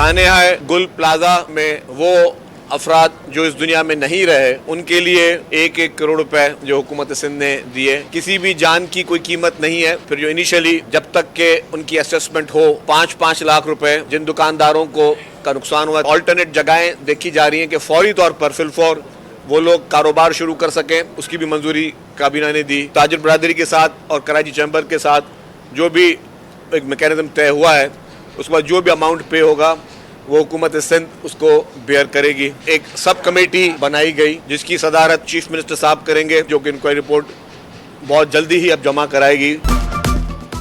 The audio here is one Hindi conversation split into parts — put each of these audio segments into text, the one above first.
सानेहा गुल प्लाजा में वो अफराद जो इस दुनिया में नहीं रहे, उनके लिए 1-1 करोड़ रुपए जो हुकूमत सिंध ने दिए। किसी भी जान की कोई कीमत नहीं है। फिर जो इनिशियली जब तक के उनकी असेसमेंट हो 5-5 लाख रुपए जिन दुकानदारों का नुकसान हुआ, ऑल्टरनेट जगहें देखी जा रही हैं कि फौरी तौर पर फिलफौर वो लोग कारोबार शुरू कर सकें, उसकी भी मंजूरी काबीना ने दी। ताजिर बरादरी के साथ और कराची चैम्बर के साथ जो भी एक मैकेनिज्म तय हुआ है, उसके बाद जो भी अमाउंट पे होगा वो हुकूमत सिंध उसको बेयर करेगी। एक सब कमेटी बनाई गई जिसकी सदारत चीफ मिनिस्टर साहब करेंगे, जो कि इंक्वायरी रिपोर्ट बहुत जल्दी ही अब जमा कराएगी।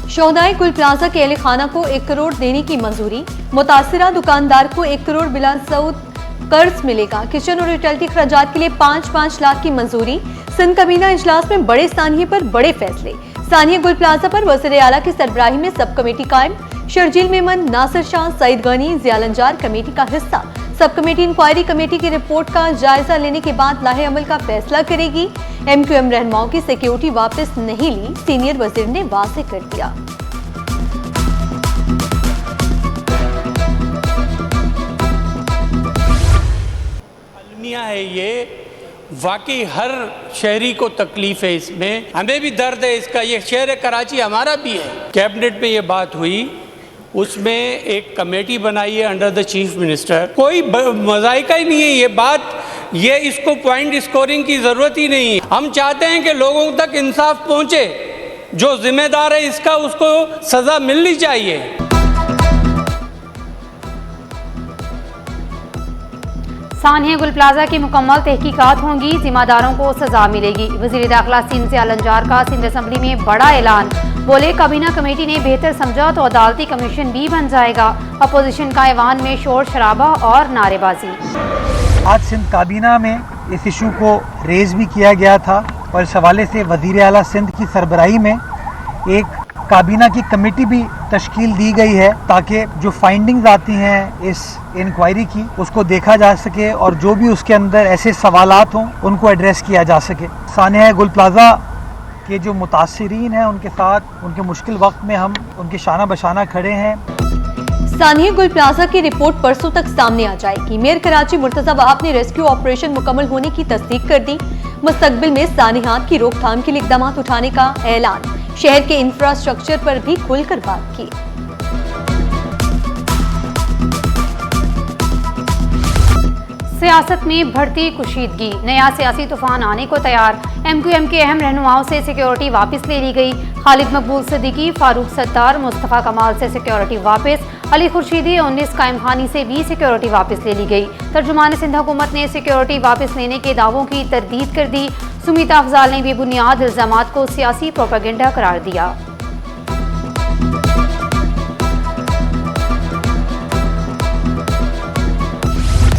शोहदाई गुल प्लाजा के अहले खाना को 1 करोड़ देने की मंजूरी। मुतासिरा दुकानदार को 1 करोड़ बिला सऊद कर्ज मिलेगा। किचन और यूटिलिटी खर्चात के लिए 5-5 लाख की मंजूरी। सिंध कबीना इजलास में बड़े सानिये पर बड़े फैसले। सानिया गुल प्लाजा पर वज़ीर आला की सरबराही में सब कमेटी कायम। शर्जील मेमन, नासिर शाह, सईद गनी, ज़ियालंजार कमेटी का हिस्सा। सब कमेटी इंक्वायरी कमेटी की रिपोर्ट का जायजा लेने के बाद लाहे अमल का फैसला करेगी। MQM रहनुमाओं की सिक्योरिटी वापस नहीं ली, सीनियर वजीर ने वाज़ेह कर दिया। अलमिया है ये, वाकई हर शहरी को तकलीफ है, इसमें हमें भी दर्द है इसका। ये शहर कराची हमारा भी है। कैबिनेट में ये बात हुई, उसमें एक कमेटी बनाई है अंडर द चीफ मिनिस्टर। कोई मज़ाइका ही नहीं है ये बात, ये इसको पॉइंट स्कोरिंग की ज़रूरत ही नहीं है। हम चाहते हैं कि लोगों तक इंसाफ पहुँचे, जो जिम्मेदार है इसका उसको सज़ा मिलनी चाहिए। सानिया गुल प्लाजा की मुकम्मल तहकीकात होंगी, जिम्मेदारों को सजा मिलेगी। वज़ीर दाखिला सिंध ज़ियालंजार का सिंध असम्बली में बड़ा ऐलान। बोले काबीना कमेटी ने बेहतर समझा तो अदालती कमीशन भी बन जाएगा। अपोजिशन का ऐवान में शोर शराबा और नारेबाजी। आज सिंध काबीना में इस इशू को रेज भी किया गया था और इस हवाले से वज़ीर आला सिंध की सरबराही में एक काबीना की कमेटी भी तश्कील दी गई है, ताकि जो फाइंडिंग्स आती हैं इस इंक्वायरी की उसको देखा जा सके और जो भी उसके अंदर ऐसे सवालात हों उनको एड्रेस किया जा सके। सानिया गुल प्लाजा के जो मुतासिरीन हैं उनके साथ उनके मुश्किल वक्त में हम उनके शाना बशाना खड़े हैं। सानिया गुल प्लाजा की रिपोर्ट परसों तक सामने आ जाएगी। मेयर कराची मुर्तजा वहाब ने रेस्क्यू ऑपरेशन मुकम्मल होने की तस्दीक कर दी। मुस्तकबिल में सानिहात की रोकथाम के लिए इक़दाम उठाने का ऐलान। शहर के इंफ्रास्ट्रक्चर पर भी खुलकर बात की। सियासत में बढ़ती कुशीदगी, नया सियासी तूफान आने को तैयार। MQM के अहम रहनुमाओं से सिक्योरिटी वापस ले ली गई। खालिद मकबूल सिद्दीकी, फारूक सत्तार, मुस्तफ़ा कमाल से सिक्योरिटी वापस। अली खुर्शीदी, 19 कायम खानी से भी सिक्योरिटी वापस ले ली गई। तर्जुमान सिंध हुकूमत ने सिक्योरिटी वापस लेने के दावों की तरदीद कर दी। सुमिता अफजाल ने बेबुनियाद इल्जामात को सियासी प्रोपेगेंडा करार दिया।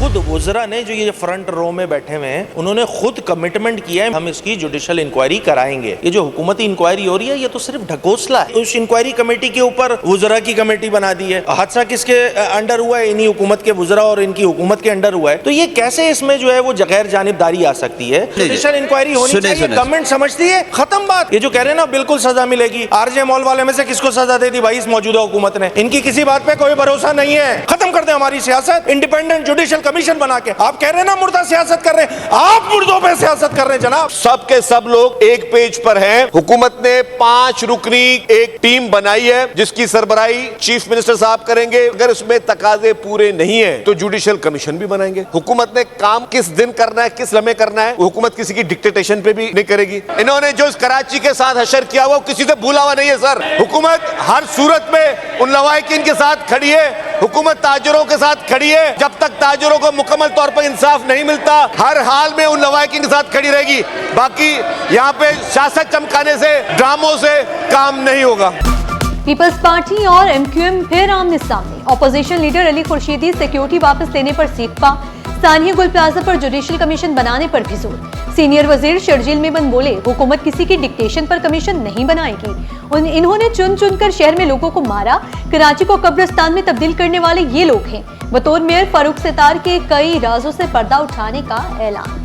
खुद वज़रा ने जो ये फ्रंट रो में बैठे हुए हैं, उन्होंने खुद कमिटमेंट किया है हम इसकी जुडिशल इंक्वायरी कराएंगे। ये जो हुकूमती इंक्वायरी हो रही है ये तो सिर्फ ढकोसला है। उस इंक्वायरी कमेटी के ऊपर वज़रा की कमेटी बना दी है। हादसा किसके अंडर हुआ है? इन्हीं हुकूमत के वज़रा और इनकी हुकूमत के अंडर हुआ है। तो ये कैसे इसमें जो है वो गैर जानिबदारी आ सकती है? जुडिशल इंक्वायरी होनी चाहिए। गवर्नमेंट समझती है, खत्म बात। ये जो कह रहे हैं ना बिल्कुल सजा मिलेगी, RJ मॉल वाले में से किसको सजा दे दी भाई इस मौजूदा हुकूमत ने? इनकी किसी बात पे कोई भरोसा नहीं है। खत्म कर दे हमारी सियासत। इंडिपेंडेंट जुडिशल कमीशन बना के। आप कह रहे हैं ना मुर्दा सियासत कर रहे हैं, आप मुर्दों पे सियासत कर रहे हैं जनाब। सब के सब लोग एक पेज पर हैं। हुकूमत ने 5 रुकनी एक टीम बनाई है जिसकी सरबराही चीफ मिनिस्टर साहब करेंगे। अगर उसमें तकाजे पूरे नहीं है तो जुडिशल कमीशन भी बनाएंगे। हुकूमत ने काम किस दिन करना है, किस लम्हे करना है, हुकूमत किसी की डिक्टेटेशन पे भी नहीं करेगी। इन्होंने जो इस कराची के साथ हशर किया हुआ किसी से भूला हुआ नहीं है सर। हुकूमत हर सूरत में उन लवाहिकीन के साथ खड़ी है। हुकूमत ताजरों के साथ खड़ी है। जब तक ताजरों को मुकम्मल तौर पर इंसाफ नहीं मिलता, हर हाल में उन लवाहिकीन के साथ खड़ी रहेगी। बाकी यहाँ पे सियासत चमकाने से, ड्रामों से काम नहीं होगा। पीपल्स पार्टी और MQM फिर आमने सामने। Opposition leader Ali Khurshidi security वापस लेने पर सीखपा। सानिया गुल प्लाजा पर जुडिशल कमीशन बनाने पर भी जोर। सीनियर वजीर शर्जील मेमन बोले हुकूमत किसी की डिक्टेशन पर कमीशन नहीं बनाएगी। इन्होंने चुन चुनकर शहर में लोगों को मारा। कराची को कब्रिस्तान में तब्दील करने वाले ये लोग हैं। बतौर मेयर फारूक सत्तार के कई राजों से पर्दा उठाने का ऐलान।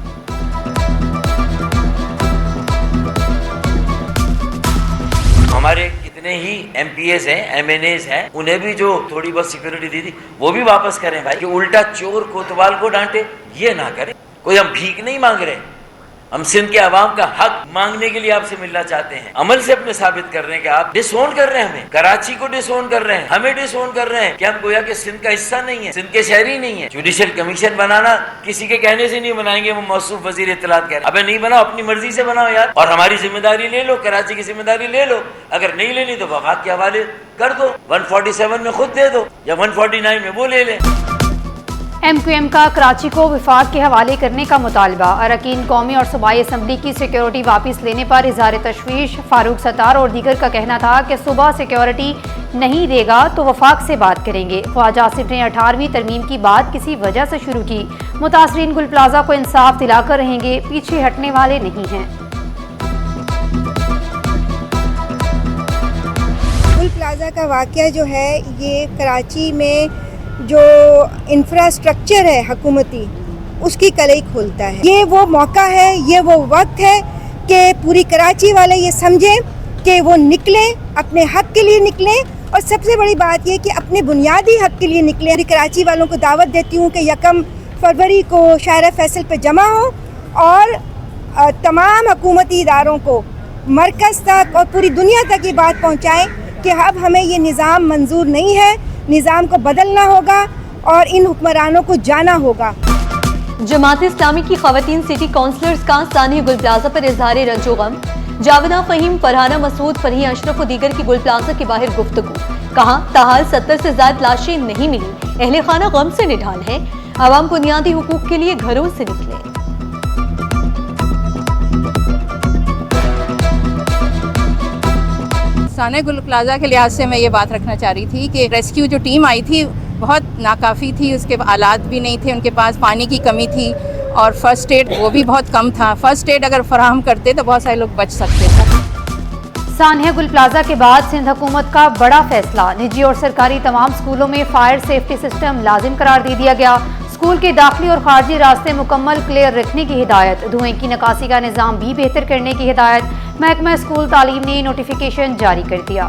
हमारे जितने ही MPAs हैं, MNAs हैं, उन्हें भी जो थोड़ी बहुत सिक्योरिटी दी थी वो भी वापस करें भाई। कि उल्टा चोर कोतवाल को डांटे, ये ना करें। कोई हम भीख नहीं मांग रहे, हम सिंध के अवाम का हक मांगने के लिए आपसे मिलना चाहते हैं। अमल से अपने साबित कर रहे हैं कि आप डिसओन कर रहे हैं हमें, कराची को डिसओन कर रहे हैं, हमें डिसओन कर रहे हैं कि हम गोया के सिंध का हिस्सा नहीं है, सिंध के शहरी नहीं है। जुडिशियल कमीशन बनाना किसी के कहने से नहीं बनाएंगे, वो मौसूफ वजीर इत्तलात कह रहे हैं। अबे नहीं बनाओ, अपनी मर्जी से बनाओ यार, और हमारी जिम्मेदारी ले लो, कराची की जिम्मेदारी ले लो। अगर नहीं लेनी तो वफाक के हवाले कर दो, 147 में खुद दे दो या 149 में वो ले लें। MQM का कराची को विफाक के हवाले करने का मुतालबा। अरकान कौमी और सूबाई असम्बली की सिक्योरिटी वापस लेने पर इज़हार तशवीश। फारूक सत्तार और दीगर का कहना था कि सूबा सिक्योरिटी नहीं देगा तो वफाक से बात करेंगे। ख्वाजा आसिफ ने 18वीं तरमीम की बात किसी वजह से शुरू की। मुतासरीन गुल प्लाजा को इंसाफ दिलाकर रहेंगे, पीछे हटने वाले नहीं हैं। गुल प्लाजा का वाक़या जो है, ये कराची में जो इंफ्रास्ट्रक्चर है हुकूमती, उसकी कलई खोलता है। ये वो मौका है, ये वो वक्त है कि पूरी कराची वाले ये समझें कि वो निकलें, अपने हक़ के लिए निकलें, और सबसे बड़ी बात ये कि अपने बुनियादी हक़ के लिए निकलें। पूरी कराची वालों को दावत देती हूँ कि 1 फरवरी को शाहरा फैसल पे जमा हो और तमाम हुकूमती इदारों को मरकज़ तक और पूरी दुनिया तक ये बात पहुँचाएँ कि अब हमें ये निज़ाम मंजूर नहीं है, निज़ाम को बदलना होगा और इन हुक्मरानों को जाना होगा। जमात इस्लामी की खवातीन सिटी काउंसलर्स का सानिया गुल प्लाजा पर इजहार रंजो गम। जावेदा फ़हीम, फरहाना मसूद, फरहीन अशरफ और दीगर की गुल प्लाजा के बाहर गुफ्तगू। कहा, ताहाल 70 से ज्यादा लाशें नहीं मिली, अहले खाना गम से निढाल है, अवाम बुनियादी हुकूक के लिए घरों से निकले। सानिया गुल प्लाजा के लिहाज से मैं ये बात रखना चाह रही थी कि रेस्क्यू जो टीम आई थी बहुत नाकाफ़ी थी, उसके आलात भी नहीं थे, उनके पास पानी की कमी थी और फर्स्ट एड वो भी बहुत कम था। फर्स्ट एड अगर फराहम करते तो बहुत सारे लोग बच सकते थे। सानिया गुल प्लाजा के बाद सिंध हुकूमत का बड़ा फैसला। निजी और सरकारी तमाम स्कूलों में फायर सेफ्टी सिस्टम लाजिम करार दे दिया गया। स्कूल के दाखिली और खारजी रास्ते मुकम्मल क्लियर रखने की हिदायत। धुएं की निकासी का निज़ाम भी बेहतर करने की हिदायत। महकमा स्कूल तालीम ने नोटिफिकेशन जारी कर दिया।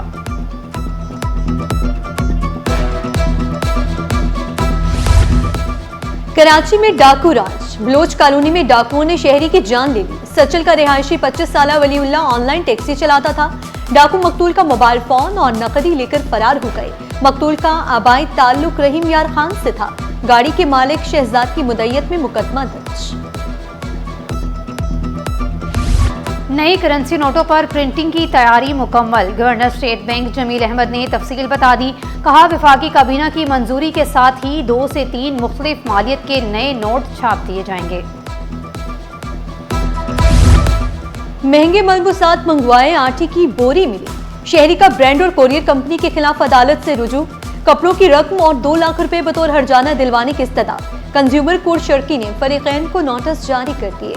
कराची में डाकू राज। बलोच कॉलोनी में डाकुओं ने शहरी की जान ले ली। सचल का रिहायशी 25 साल वलीउल्लाह ऑनलाइन टैक्सी चलाता था। डाकू मकतूल का मोबाइल फोन और नकदी लेकर फरार हो गए। मकतूल का आबाई ताल्लुक रहीम यार खान से था। गाड़ी के मालिक शहजाद की मुद्दत में मुकदमा दर्ज। नई करेंसी नोटों पर प्रिंटिंग की तैयारी मुकम्मल। Governor state bank Jameel Ahmed ने तफसील बता दी। कहा, वफाकी काबीना की मंजूरी के साथ ही 2 से 3 मुख्तलिफ मालियत के नए नोट छाप दिए जाएंगे। महंगे मलबूसात मंगवाए, आटे की बोरी मिली। शहरी का ब्रांड और कोरियर कंपनी के खिलाफ अदालत से रुजू। कपड़ों की रकम और 2 लाख रुपए बतौर हर्जाना दिलवाने की इस्तदा। कंज्यूमर कोर्ट शर्की ने फरीकैन को नोटिस जारी कर दिए।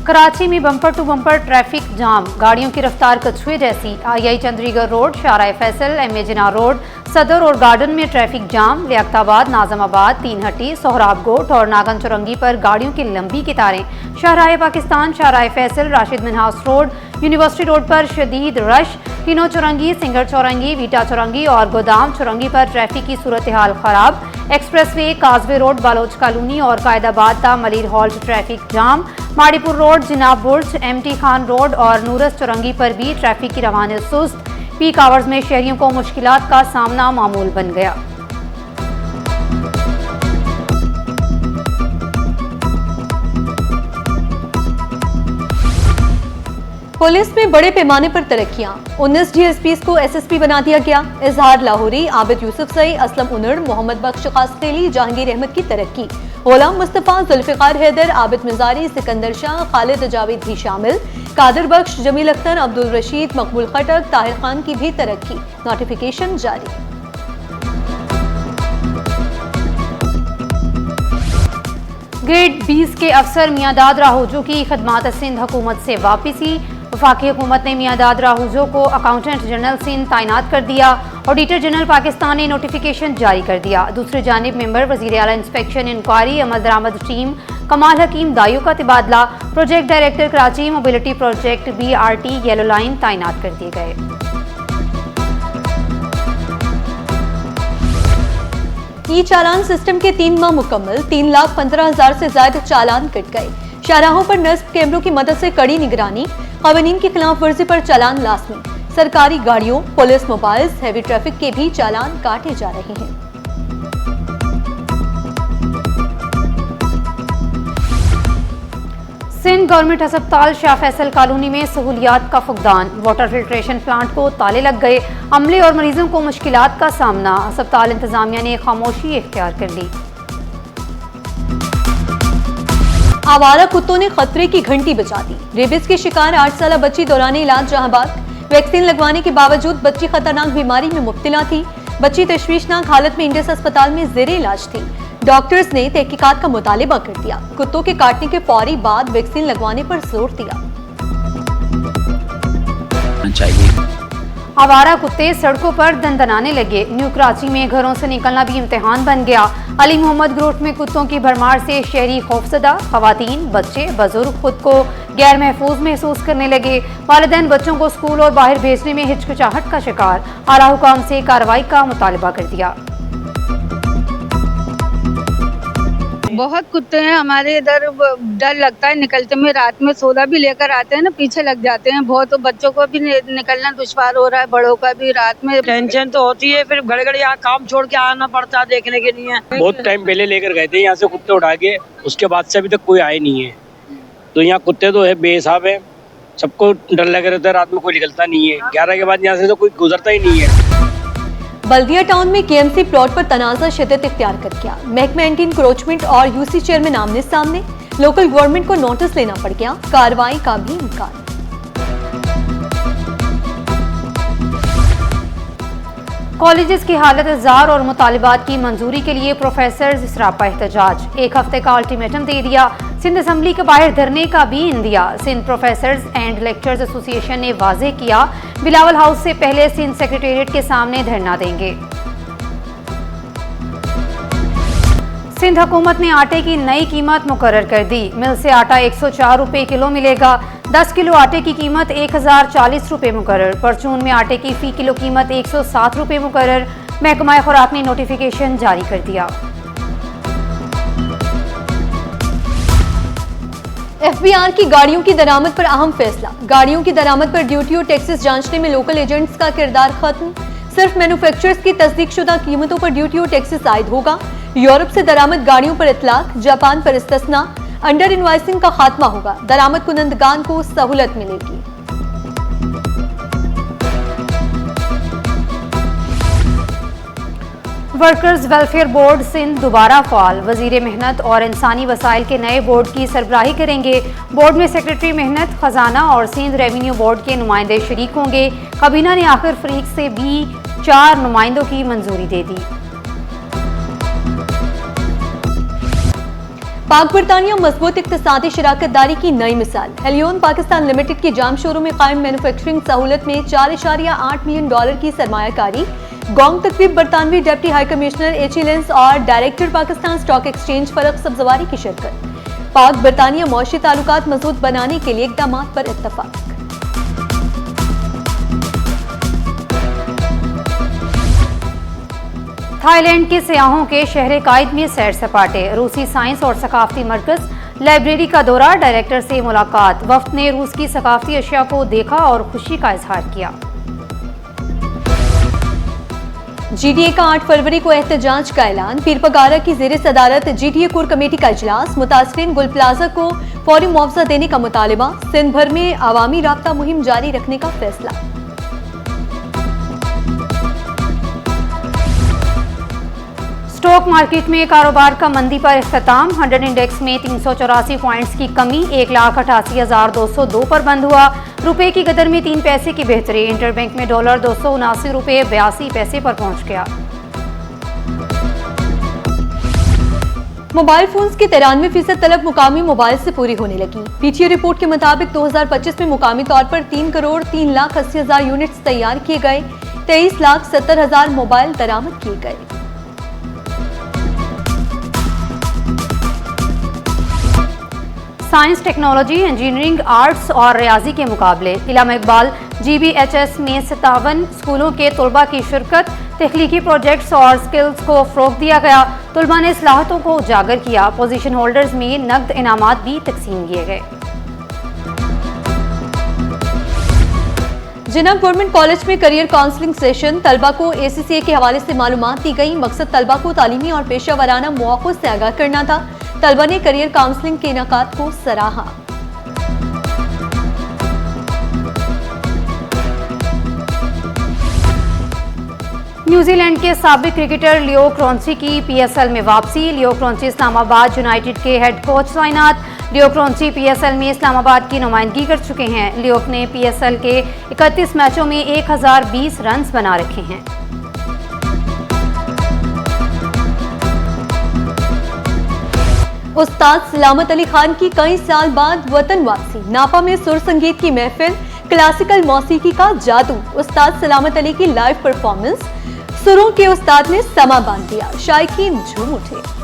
कराची में bumper to bumper traffic jam. गाड़ियों की रफ्तार कछुए जैसी। I Chundrigar road, Shahrah Faisal, MA Jinnah road, Saddar और गार्डन में ट्रैफिक जाम। लियाकताबाद, नाजमाबाद, 3 हट्टी, सोहराब गोट और नागन चुरंगी पर गाड़ियों की लंबी कतारें। Shahrah Pakistan, Shahrah Faisal, Rashid Minhas road, university road पर शदीद रश। तीनों चुरंगी, सिंगर चुरंगी, वीटा चुरंगी और गोदाम चुरंगी पर ट्रैफिक की सूरत हाल खराब। Expressway, causeway road, Baloch colony और कायदाबाद ता Malir halt traffic jam. Mauripur road, Jinnah बुर्ज, MT खान रोड और नूरस चुरंगी पर भी ट्रैफिक की रवानत सुस्त। पीक आवर्स में शहरियों को मुश्किलात का सामना मामूल बन गया। पुलिस में बड़े पैमाने पर तरक्कियां। 19 DSPs को SSP बना दिया गया। इजहार लाहौरी, आबिद यूसुफ सई, असलम उनड़, मोहम्मद बख्श कासतेली, जहांगीर अहमद की तरक्की। गुलाम मुस्तफ़ा, जुल्फ़िकार हैदर, आबिद मिज़ारी, सिकंदर शाह, खालिद जावेद भी शामिल। कादर बख्श, जमील अख्तर, अब्दुल रशीद, मकबूल खटक, ताहिर खान की भी तरक्की। नोटिफिकेशन जारी। ग्रेड 20 के अफसर मियां दाद राहूजू की खदमात सिंध हुकूमत से वापसी। वफाकी हुकूमत ने मियां दादरा हुजो को अकाउंटेंट जनरल सिंध तैनात कर दिया। ऑडिटर जनरल पाकिस्तान ने नोटिफिकेशन जारी कर दिया। दूसरी जानिब मेंबर वज़ीर आला इंस्पेक्शन इंक्वायरी अमल दरामद टीम कमाल हकीम दायू का तबादला। Project director Karachi mobility project BRT yellow line तैनात कर दिए गए। ई चालान सिस्टम के 3 माह मुकम्मल, 3,15,000 से ज्यादा चालान कट गए। शाहराहों पर नस्ब कैमरों की मदद से कड़ी निगरानी, क़वानीन की खिलाफ वर्जी पर चालान लाजमी। सरकारी गाड़ियों, पुलिस मोबाइल्स, हैवी ट्रैफिक के भी चालान काटे जा रहे हैं। सिंध गवर्नमेंट अस्पताल शाह फैसल कॉलोनी में सहूलियात का फुकदान। वाटर फिल्ट्रेशन प्लांट को ताले लग गए। अमले और मरीजों को मुश्किलात का सामना। अस्पताल इंतजामिया ने खामोशी इख्तियार कर ली। आवारा कुत्तों ने खतरे की घंटी बजा दी। रेबिस के शिकार 8 साल बच्ची दौरान इलाज जहांबाग। वैक्सीन लगवाने के बावजूद बच्ची खतरनाक बीमारी में मुब्तला थी। बच्ची तशवीशनाक हालत में इंडस अस्पताल में ज़ेरे इलाज थी। डॉक्टर्स ने तहकीकात का मुतालिबा कर दिया। कुत्तों के काटने के फौरी बाद वैक्सीन लगवाने पर जोर दिया। आवारा कुत्ते सड़कों पर दंदनाने लगे। न्यू कराची में घरों से निकलना भी इम्तिहान बन गया। अली मोहम्मद ग्रोथ में कुत्तों की भरमार से शहरी खौफजदा। खवातीन, बच्चे, बुजुर्ग खुद को गैर महफूज महसूस करने लगे। वालिदैन बच्चों को स्कूल और बाहर भेजने में हिचकिचाहट का शिकार। आला हुकाम से कार्रवाई का मुतालिबा कर दिया। बहुत कुत्ते हैं हमारे इधर, डर लगता है निकलते में। रात में सौदा भी लेकर आते हैं ना, पीछे लग जाते हैं बहुत। तो बच्चों को भी निकलना दुश्वार हो रहा है, बड़ों का भी। रात में टेंशन तो होती है, फिर घड़ी घड़ी यहाँ काम छोड़ के आना पड़ता है देखने के लिए। बहुत टाइम पहले लेकर गए थे यहाँ से कुत्ते उठा के, उसके बाद से अभी तक कोई आए नहीं है। तो यहाँ कुत्ते तो है बेहिसाब है, सबको डर लगे रहता है। रात में कोई निकलता नहीं है, 11 के बाद यहाँ से तो कोई गुजरता ही नहीं है। बल्दिया टाउन में KMC प्लॉट पर तनाज़ा शिद्दत इख्तियार कर गया। महकमा एंटी इंक्रोचमेंट और UC चेयरमैन आमने सामने। लोकल गवर्नमेंट को नोटिस लेना पड़ गया। कार्रवाई का भी इम्कान। कॉलेजेस की हालत जार और मुतालिबात की मंजूरी के लिए प्रोफेसर्स सरापा एहतजाज। 1 हफ्ते का अल्टीमेटम दे दिया। सिंध असम्बली के बाहर धरने का भी इंदिया। Sindh professors and lecturers association ने वाजे किया, बिलावल हाउस से पहले सिंध सेक्रेटेरिएट के सामने धरना देंगे। सिंध हुकूमत ने आटे की नई कीमत मुकर्रर कर दी। मिल से आटा 104 रुपये किलो मिलेगा। 10 किलो आटे की कीमत 1040 रुपये मुकर्रर। परचून में आटे की फी किलो कीमत 107 रुपये मुकर्रर। महकमा खुराक ने नोटिफिकेशन जारी कर दिया। FBR की गाड़ियों की दरामद पर अहम फैसला। गाड़ियों की दरामद पर ड्यूटी और टैक्सेस जांचने में लोकल एजेंट्स का किरदार खत्म। सिर्फ मैन्युफैक्चरर्स की तस्दीकशुदा कीमतों पर ड्यूटी और टैक्सेस आयद होगा। यूरोप से दरामद गाड़ियों पर इतलाक, जापान पर इस्तिस्ना। अंडर इनवाइसिंग का खात्मा होगा। दरामद कुनंदगान को सहूलत मिलेगी। वर्कर्स वेलफेयर बोर्ड सिंध दोबारा फाल। वजीर मेहनत और इंसानी वसाइल के नए बोर्ड की सरबराही करेंगे। बोर्ड में सेक्रेटरी मेहनत, खजाना और सिंध रेवेन्यू बोर्ड के नुमाइंदे शरीक होंगे। काबीना ने आखिर फरीक से भी 4 नुमाइंदों की मंजूरी दे दी। पाक बरतानिया मजबूत इक्तिसादी शराकतदारी की नई मिसाल। हेलियोन पाकिस्तान लिमिटेड की जाम शोरूम में कायम मैन्युफैक्चरिंग सहूलत में $4.8 मिलियन की सरमायाकारी। गोंग तकरीब बरतानवी डिप्टी हाई कमिश्नर एचिलेंस और डायरेक्टर पाकिस्तान स्टॉक एक्सचेंज फरक सब्जवारी की शिरकत। पाक बरतानिया मौशी ताल्लुकात मजबूत बनाने के लिए इकदाम पर इत्तफाक। थाईलैंड के सयाहों के शहर कायद में सैर सपाटे। रूसी साइंस और सकाफती मरकज, लाइब्रेरी का दौरा, डायरेक्टर से मुलाकात। वफ्द ने रूस की सकाफती अशिया को देखा और खुशी का इजहार किया। GDA का 8 फरवरी को एहतजाज का ऐलान। पीरपगारा की ज़ेरे सदारत GDA कोर कमेटी का इजलास। मुतासरीन गुल प्लाजा को फौरी मुआवजा देने का मुतालिबा। सिंध भर में अवामी राब्ता मुहिम जारी रखने का फैसला। स्टॉक मार्केट में कारोबार का मंदी पर इख्तिताम। 100 इंडेक्स में 384 पॉइंट्स की कमी 1,88,202 पर बंद हुआ। रुपए की कदर में 3 पैसे की बेहतरी। इंटरबैंक में डॉलर 279 रुपये 82 पैसे पर पहुंच गया। मोबाइल फोन्स की 93% तलब मुकामी मोबाइल से पूरी होने लगी। पीटीए रिपोर्ट के मुताबिक 2025 में मुकामी तौर पर 3,03,80,000 यूनिट्स तैयार किए गए, 23,70,000 मोबाइल दरामद किए गए। साइंस, टेक्नोलॉजी, इंजीनियरिंग, आर्ट्स और रियाजी के मुकाबले इलामा इकबाल GBHS में 57 स्कूलों के तलबा की शिरकत, तख्लीकी प्रोजेक्ट्स और स्किल्स को फ़रोग़ दिया गया। तलबा ने सलाहतों को उजागर किया। पोजीशन होल्डर्स में नकद इनामात भी तकसीम किए गए। जिन्ना गवर्नमेंट कॉलेज में करियर काउंसलिंग सेशन, तलबा को ACCA के हवाले से मालूमात दी गई। मकसद तलबा को तालीमी और पेशा वराना मौक़ों से आगाह करना था। तलबा ने करियर काउंसलिंग के इनाकात को सराहा। न्यूजीलैंड के साबिक क्रिकेटर लियो क्रॉन्सी की PSL में वापसी। लियो क्रॉन्सी इस्लामाबाद यूनाइटेड के हेड कोच तैनात। लियो क्रॉन्सी PSL में इस्लामाबाद की नुमाइंदगी कर चुके हैं। लियो ने PSL के 31 मैचों में 1020 रन बना रखे हैं। उस्ताद सलामत अली खान की कई साल बाद वतन वापसी। नापा में सुर संगीत की महफिल, क्लासिकल मौसीकी का जादू। उस्ताद सलामत अली की लाइव परफॉर्मेंस, सुरों के उस्ताद ने समा बांध दिया। शायकीन झूम उठे।